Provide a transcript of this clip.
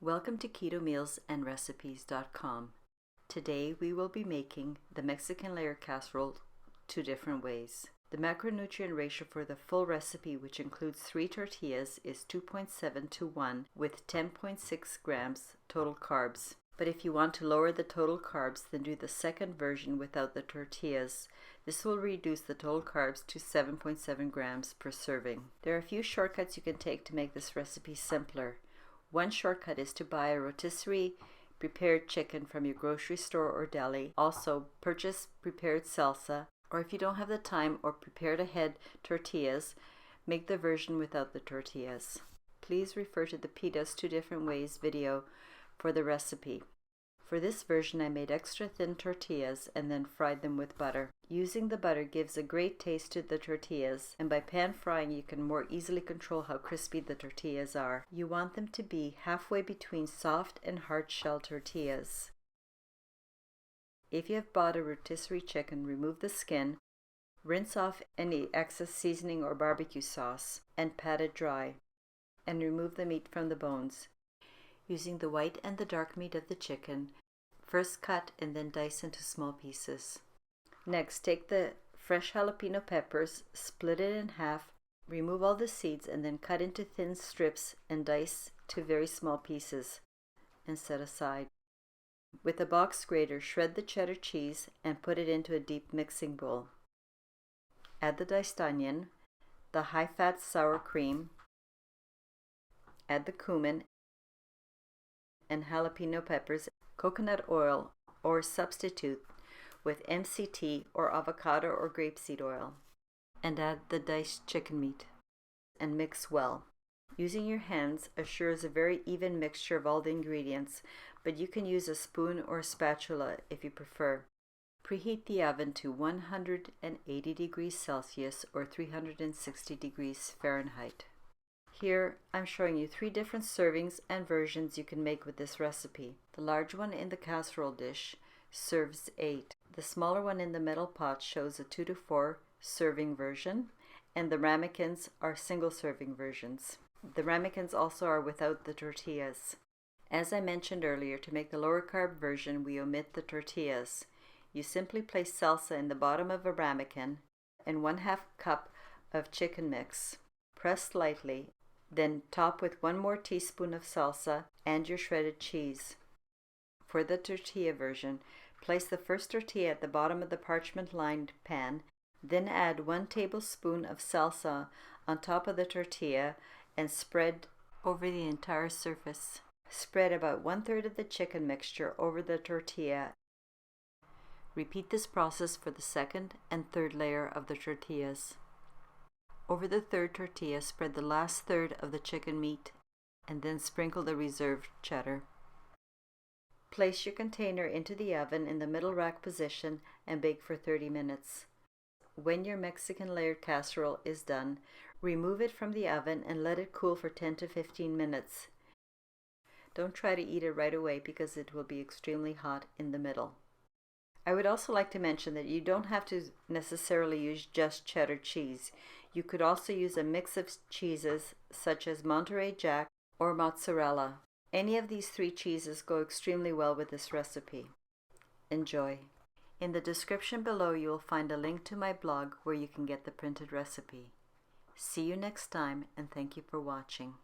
Welcome to KetoMealsAndRecipes.com. Today we will be making the Mexican layer casserole two different ways. The macronutrient ratio for the full recipe, which includes 3 tortillas, is 2.7 to 1 with 10.6 grams total carbs. But if you want to lower the total carbs, then do the second version without the tortillas. This will reduce the total carbs to 7.7 grams per serving. There are a few shortcuts you can take to make this recipe simpler. One shortcut is to buy a rotisserie prepared chicken from your grocery store or deli. Also, purchase prepared salsa, or if you don't have the time or prepared ahead tortillas, make the version without the tortillas. Please refer to the Pita's Two Different Ways video for the recipe. For this version, I made extra thin tortillas and then fried them with butter. Using the butter gives a great taste to the tortillas, and by pan frying you can more easily control how crispy the tortillas are. You want them to be halfway between soft and hard shell tortillas. If you have bought a rotisserie chicken, remove the skin, rinse off any excess seasoning or barbecue sauce, and pat it dry, and remove the meat from the bones. Using the white and the dark meat of the chicken, first cut and then dice into small pieces. Next, take the fresh jalapeno peppers, split it in half, remove all the seeds, and then cut into thin strips and dice to very small pieces and set aside. With a box grater, shred the cheddar cheese and put it into a deep mixing bowl. Add the diced onion, the high-fat sour cream, add the cumin and jalapeno peppers, coconut oil, or substitute with MCT or avocado or grapeseed oil, and add the diced chicken meat and mix well. Using your hands assures a very even mixture of all the ingredients, but you can use a spoon or a spatula if you prefer. Preheat the oven to 180 degrees Celsius or 360 degrees Fahrenheit. Here, I'm showing you 3 different servings and versions you can make with this recipe. The large one in the casserole dish serves 8. The smaller one in the metal pot shows a 2 to 4 serving version, and the Ramekins are single serving versions. The Ramekins also are without the tortillas. As I mentioned earlier, to make the lower carb version, we omit the tortillas. You simply place salsa in the bottom of a ramekin and 1/2 cup of chicken mix. Press lightly. Then top with 1 more teaspoon of salsa and your shredded cheese. For the tortilla version, place the first tortilla at the bottom of the parchment-lined pan, then add 1 tablespoon of salsa on top of the tortilla and spread over the entire surface. Spread about 1/3 of the chicken mixture over the tortilla. Repeat this process for the second and third layer of the tortillas. Over the third tortilla, spread the last third of the chicken meat and then sprinkle the reserved cheddar. Place your container into the oven in the middle rack position and bake for 30 minutes. When your Mexican layered casserole is done, remove it from the oven and let it cool for 10 to 15 minutes. Don't try to eat it right away because it will be extremely hot in the middle. I would also like to mention that you don't have to necessarily use just cheddar cheese. You could also use a mix of cheeses such as Monterrey Jack or mozzarella. Any of these 3 cheeses go extremely well with this recipe. Enjoy. In the description below you will find a link to my blog where you can get the printed recipe. See you next time, and thank you for watching.